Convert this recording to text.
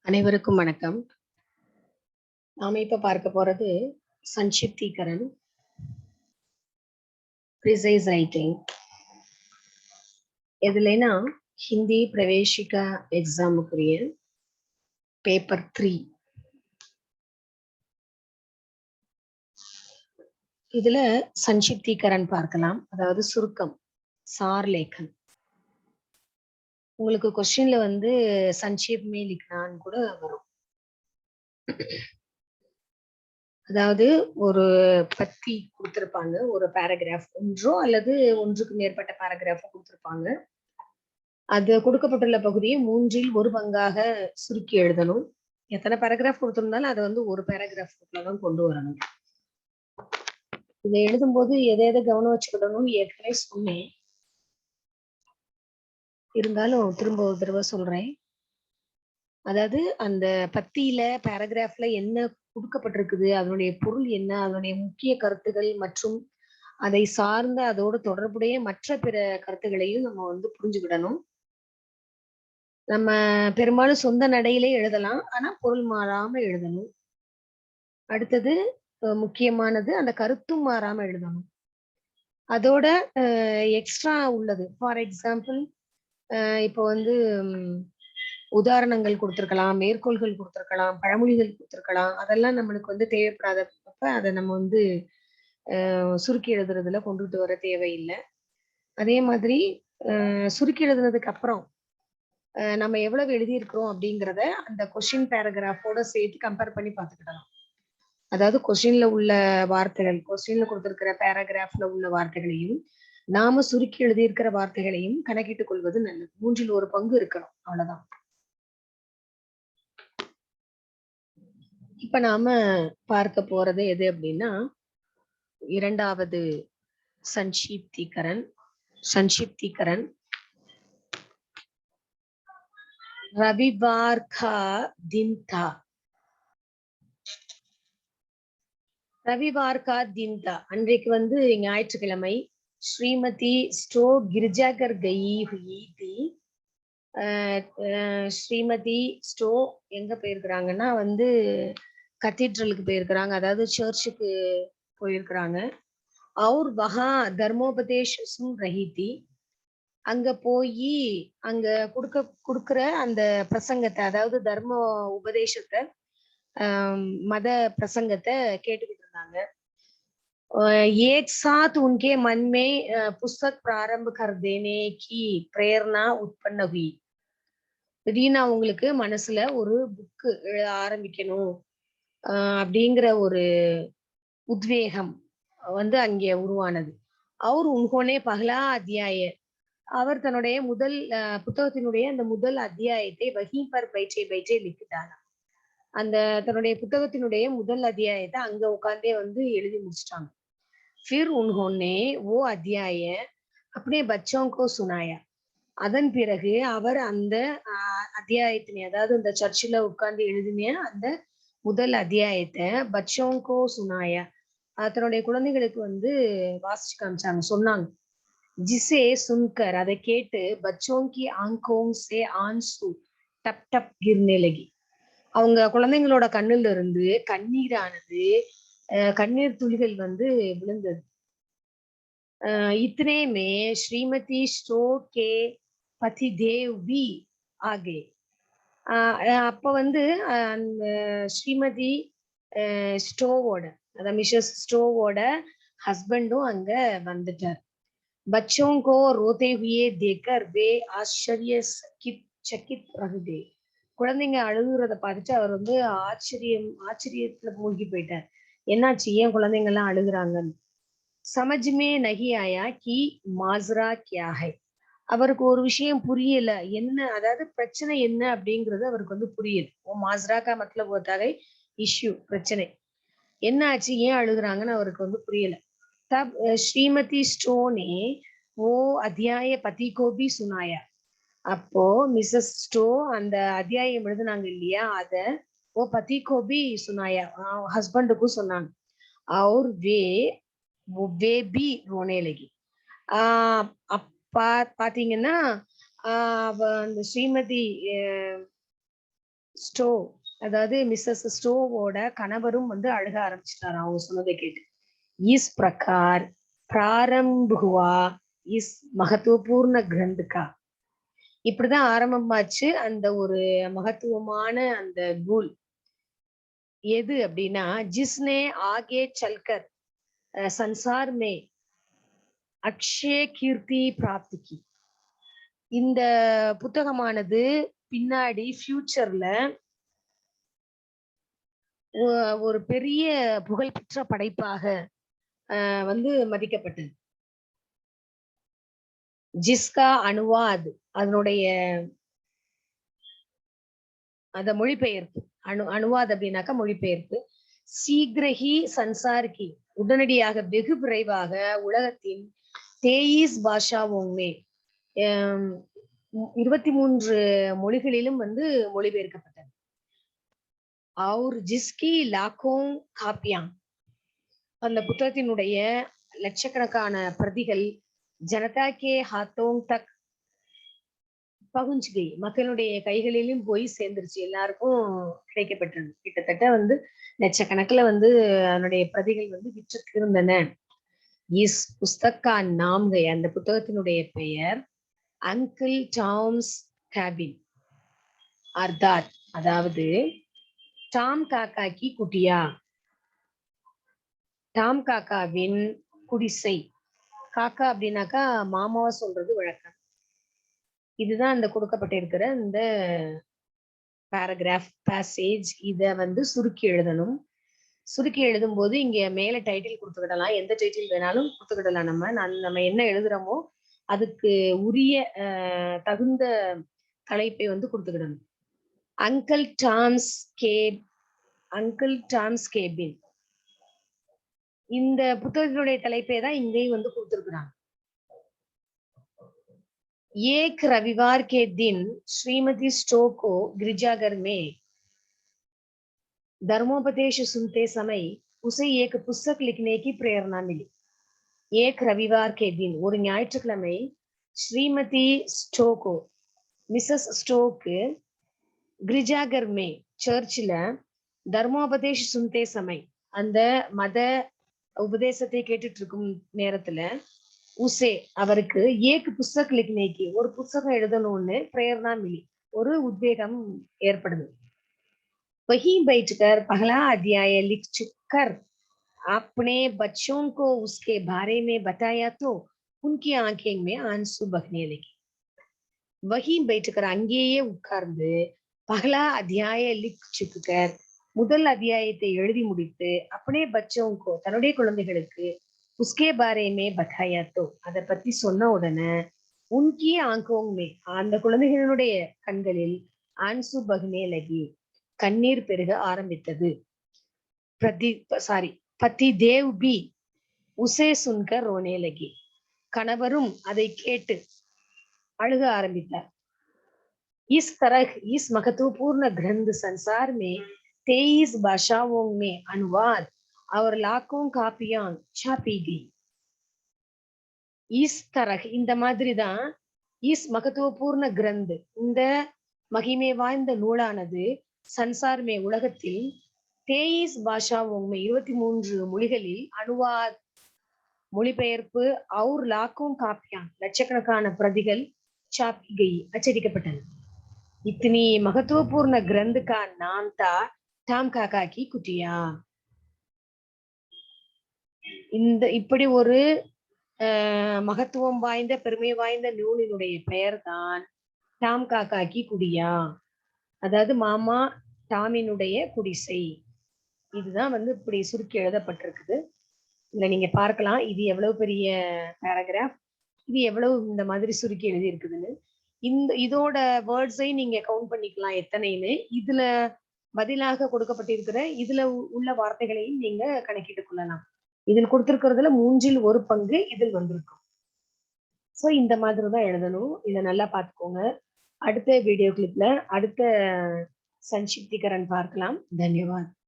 அனைவருக்கும் வணக்கம். நாம இப்ப பார்க்க போறது சன்ஷிப்தீகரன், ப்ரிசைஸ் ரைட்டிங். எதுலனா ஹிந்தி பிரவேசிகா எக்ஸாமுக்குரிய பேப்பர் 3. இதுல சன்ஷிப்தீகரன் பார்க்கலாம், அதாவது சுருக்கம், சார்லேகன். உங்களுக்கு கொஸ்டின்ல வந்து சன்ஷேப் மே லிக்னான்னு கூட வரும். அதாவது ஒரு பத்தி கொடுத்திருப்பாங்க, ஒரு பேராகிராஃப் ஒன்றோ அல்லது ஒன்றுக்கு மேற்பட்ட பேராகிராஃப் கொடுத்திருப்பாங்க. அது கொடுக்கப்பட்டுள்ள பகுதியை 3 ஒரு பங்காக சுருக்கி எழுதணும். எத்தனை பேராகிராஃப் கொடுத்திருந்தாலும் அதை வந்து ஒரு பேராகிராஃப்ல தான் கொண்டு வரணும். இதை எழுதும்போது எதை கவனம் வச்சுக்கிடணும்னு ஏற்கனவே சொன்னேன். இருந்தாலும் திரும்ப ஒரு தடவை சொல்றேன். அதாவது அந்த பத்தியில பேராகிராஃப்ல என்ன கொடுக்கப்பட்டிருக்குது, அதனுடைய பொருள் என்ன, அதனுடைய முக்கிய கருத்துகள் மற்றும் அதை சார்ந்த அதோடு தொடர்புடைய மற்ற பிற கருத்துகளையும் நம்ம வந்து புரிஞ்சுக்கிடணும். நம்ம பெரும்பாலும் சொந்த நடையிலே எழுதலாம், ஆனா பொருள் மாறாம எழுதணும். அடுத்தது முக்கியமானது அந்த கருத்தும் மாறாம எழுதணும். அதோட எக்ஸ்ட்ரா உள்ளது. ஃபார் எக்ஸாம்பிள் இப்போ வந்து உதாரணங்கள் கொடுத்திருக்கலாம், மேற்கோள்கள் கொடுத்திருக்கலாம், பழமொழிகள் கொடுத்திருக்கலாம். அதெல்லாம் நம்மளுக்கு வந்து தேவைப்படாதப்ப அதை நம்ம வந்து சுருக்கி எழுதுறதுல கொண்டுட்டு வர தேவையில்லை. அதே மாதிரி சுருக்கி எழுதுனதுக்கு அப்புறம் நம்ம எவ்வளவு எழுதியிருக்கிறோம் அப்படிங்கிறத அந்த கொஸ்டின் பேராகிராஃபோட சேர்த்து கம்பேர் பண்ணி பார்த்துக்கிடலாம். அதாவது கொஸ்டின்ல உள்ள வார்த்தைகள், கொஸ்டின்ல கொடுத்திருக்கிற பேராகிராஃப்ல உள்ள வார்த்தைகளையும் நாம சுருக்கி எழுதியிருக்கிற வார்த்தைகளையும் கணக்கிட்டுக் கொள்வது நல்லது. 3 ஒரு பங்கு இருக்கணும், அவ்வளவுதான். இப்ப நாம பார்க்க போறது எது அப்படின்னா, இரண்டாவது சன்ஷிப்தீகரன். ரவிவார் கா தின் தா. ரவிவார் கா தின் தா, அன்றைக்கு வந்து ஞாயிற்றுக்கிழமை. ஸ்ரீமதி ஸ்டோ கிர்ஜாகர் கயி ஹுயி தி. ஸ்ரீமதி ஸ்டோ எங்க போயிருக்கிறாங்கன்னா வந்து கத்தீட்ரலுக்கு போயிருக்கிறாங்க, அதாவது சர்ச்சுக்கு போயிருக்கிறாங்க. அவர் வஹா தர்மோபதேஷ் சுன் ரஹி தி. அங்க போய் அங்க கொடுக்குற அந்த பிரசங்கத்தை, அதாவது தர்ம உபதேசத்தை, மத பிரசங்கத்தை கேட்டுக்கிட்டு இருந்தாங்க. एक साथ उनके मन में पुस्तक प्रारंभ कर देने की प्रेरणा उत्पन्न हुई. திடீர்னு அவங்களுக்கு மனசுல ஒரு புக்கு எழுத ஆரம்பிக்கணும் அப்படிங்கிற ஒரு உத்வேகம் வந்து அங்கே உருவானது. அவர் உன்கோனே பகலா அத்தியாய, அவர் தன்னுடைய முதல் புத்தகத்தினுடைய அந்த முதல் அத்தியாயத்தை வஹீ பர் பைச்சே பைச்சே லிக்கிட்டாங்க. அந்த தன்னுடைய புத்தகத்தினுடைய முதல் அத்தியாயத்தை அங்க உட்கார்ந்தே வந்து எழுதி முடிச்சிட்டாங்க. फिर उन्होंने वो अध्याय अपने बच्चों को सुनाया. அதன் பிறகு அவர் அந்த அத்தியாயத்தினை, அதாவது இந்த சர்ச்சில் உட்கார்ந்து எழுதின அந்த முதல் அத்தியாயத்தை பச்சோங்கோ சுனாயா, தன்னுடைய குழந்தைகளுக்கு வந்து வாசிச்சு காமிச்சாங்க, சொன்னாங்க. ஜிசே சுன்கர், அதை கேட்டு பச்சோங்கி ஆங்கோங் சே ஆன்சு டப் டப் கிர்னே லகி. அவங்க குழந்தைங்களோட கண்ணுல இருந்து கண்ணீரானது, கண்ணீர் துளிகள் வந்து விழுந்தது. इतने में श्रीमती स्टो के पतिदेव भी आगे. அப்ப வந்து அந்த ஸ்ரீமதி ஸ்டோவோட, அதாவது மிஸ்ஸஸ் ஸ்டோவோட ஹஸ்பண்டும் அங்க வந்துட்டார். बच्चों को रोते हुए देखकर वे ஆச்சரியச்சकित रह गए. குழந்தைங்க அழுகுறத பார்த்துட்டு அவர் வந்து ஆச்சரியத்துல மூழ்கி போயிட்டார். என்னாச்சு, ஏன் குழந்தைங்க எல்லாம் அழுகுறாங்கன்னு. சமஜ்மே நகி ஆயா கி மாஸ்ரா கியா ஹை. அவருக்கு ஒரு விஷயம் புரியல, என்ன, அதாவது பிரச்சனை என்ன அப்படிங்கிறது அவருக்கு வந்து புரியல. ஓ மாஸ்ரா கா மத்லப் ஹோத்தா ஹை இஷ்யூ, பிரச்சனை என்ன ஆச்சு, ஏன் அழுகுறாங்கன்னு அவருக்கு வந்து புரியல. தப் ஸ்ரீமதி ஸ்டோ நே ஓ அத்தியாய பதி கோ பி சுனாயா. அப்போ மிஸ்ஸஸ் ஸ்டோ அந்த அத்தியாயம் எழுதுனாங்க இல்லையா, அத ஓ பதி கோ பி சுனாயா, ஹஸ்பண்டுக்கும் சொன்னாங்க. और वे भी रोने लगी. பாத்தீங்கன்னா அந்த ஸ்ரீமதி ஸ்டோ அதாவது மிஸ்ஸஸ் ஸ்டோவோட கணவரும் வந்து அழுக ஆரம்பிச்சிட்டாராம் அவங்க சொன்னதை கேட்டு. இஸ் பிரகார் பிராரம்ப हुआ इस महत्वपूर्ण ग्रंथ का. இப்படிதான் ஆரம்பமாச்சு அந்த ஒரு மகத்துவமான அந்த நூல். எது அப்படின்னா ஜிஸ்னே ஆகே சல்கர் சன்சார் மே அக்ஷய கீர்த்தி பிராப்திக்கு. இந்த புத்தகமானது பின்னாடி ஃபியூச்சர்ல ஒரு பெரிய புகழ்பெற்ற படைப்பாக வந்து மதிக்கப்பட்டது. ஜிஸ்கா அனுவாத் அதனுடைய அத மொழிபெயர்ப்பு அனுவாத் அப்படின்னாக்கா மொழிபெயர்ப்பு. சீக்கிரஹி சன்சார்கி உடனடியாக வெகு விரைவாக உலகத்தின் 23 பாஷாவோமே 23 மொழிகளிலும் வந்து மொழிபெயர்க்கப்பட்டது. அவர் ஜிஸ்கி லாக்கோங் காப்பியாங் அந்த புத்தகத்தினுடைய லட்சக்கணக்கான பிரதிகள் ஜனதா கே ஹாத்தோங் தக் பகுஞ்சுகை மக்களுடைய கைகளிலும் போய் சேர்ந்துருச்சு, எல்லாருக்கும் கிடைக்கப்பட்டது. கிட்டத்தட்ட வந்து லட்சக்கணக்கில் வந்து அதனுடைய பிரதிகள் வந்து விற்று இருந்தன. இஸ் புஸ்தகா நாம்கை அந்த புத்தகத்தினுடைய பெயர் அங்கிள் டாம்ஸ் கேபின் அர்தாத் அதாவது டாம் காக்காக்கி குட்டியா, டாம் காக்காவின் குடிசை. காக்கா அப்படின்னாக்கா மாமாவா சொல்றது வழக்கம். இதுதான் இந்த கொடுக்கப்பட்டிருக்கிற இந்த பேராகிராஃப் பேசேஜ். இத வந்து சுருக்கி எழுதணும். சுருக்கி எழுதும் போது இங்க மேல டைட்டில் கொடுத்துக்கிடலாம், எந்த டைட்டில் வேணாலும் கொடுத்துக்கிடலாம். நம்ம என்ன எழுதுறோமோ அதுக்கு உரிய தகுந்த தலைப்பை வந்து கொடுத்துக்கிடணும். அங்கிள் டாம்ஸ் கேபின் இந்த புத்தகத்தினுடைய தலைப்பை தான் இங்கேயும் வந்து கொடுத்திருக்கிறாங்க. एक रविवार के दिन श्रीमती स्टो को गिरजाघर में धर्मोपदेश सुनते समय उसे एक पुस्तक लिखने की प्रेरणा मिली. एक रविवार के दिन ஒரு ஞாயிற்றுக்கிழமை ஸ்ரீமதி ஸ்டோகோ மிஸ்ஸஸ் ஸ்டோக்கு கிரிஜாகர் மே சர்ச்சில் தர்மோபதேஷ சுன்தே சமய் அந்த மத உபதேசத்தை கேட்டுட்டு இருக்கும் நேரத்துல உசே அவருக்கு ஏக் புஸ்தக் லிக்னேக்கி ஒரு புஸ்தகம் எழுதணும்னு பிரேரணா மிலி ஒரு உத்வேகம் ஏற்படுது. वहीं बैठकर पहला अध्याय लिख कर अपने बच्चों को उसके बारे में बताया तो उनकी आंखें में आंसू बहने लगे. वहीं बैठकर அங்கேயே உட்கார்ந்து पहला अध्याय लिख कर முதல் அத்தியாயத்தை எழுதி முடித்து अपने बच्चों को தன்னுடைய குழந்தைகளுக்கு उसके बारे में बताया तो அதை பத்தி சொன்ன உடனே உன்கி ஆங்கோங்மே அந்த குழந்தைகளுடைய கண்களில் ஆன்சு பஹ்னே லகி கண்ணீர் பெருக ஆரம்பித்தது. பதி தேவ் பி உசே சுன்கர் ரோனே லகி கணவரும் அதை கேட்டு அழுக ஆரம்பித்தார். इस तरह इस महत्वपूर्ण ग्रंथ संसार में 23 भाषाओं में अनुवाद और लाखों कापियां छापी गई. इस तरह இந்த மாதிரி தான் இஸ் மகத்துவபூர்ண கிரந்த் இந்த மகிமை வாய்ந்த நூலானது சன்சார் மே உலகத்தில் 23 பாஷாவோं में 23 மொழிகளில் அனுவாத் மொழிபெயர்ப்பு और लाखों कापियां லட்சக்கணக்கான பிரதிகள் छापी गई அச்சடிக்கப்பட்டன. इतनी महत्वपूर्ण ग्रंथ का नाम था டாம் காக்கா கி குட்டியா. இந்த இப்படி ஒரு மகத்துவம் வாய்ந்த பெருமை வாய்ந்த நூலினுடைய பெயர் தான் டாம் காக்கா கி குடியா, அதாவது மாமா டாமினுடைய குடிசை. இதுதான் வந்து இப்படி சுருக்கி எழுதப்பட்டிருக்குது. இதுல நீங்க பார்க்கலாம் இது எவ்வளவு பெரிய பேராகிராஃப், இது எவ்வளவு இந்த மாதிரி சுருக்கி எழுதி இருக்குதுன்னு. இதோட வேர்ட்ஸை நீங்க கவுண்ட் பண்ணிக்கலாம் எத்தனைன்னு. இதுல பதிலாக கொடுக்கப்பட்டிருக்கிற இதுல உள்ள வார்த்தைகளையும் நீங்க கணக்கிட்டுக் கொள்ளலாம். இதில் கொடுத்திருக்கிறதுல 1/3 பங்கு இதில் வந்திருக்கும். சோ இந்த மாதிரிதான் எழுதணும். இதை நல்லா பார்த்துக்கோங்க. அடுத்த வீடியோ கிளிப்ல அடுத்த சன்ஷிப்திகரன் பார்க்கலாம். தன்யவாத்.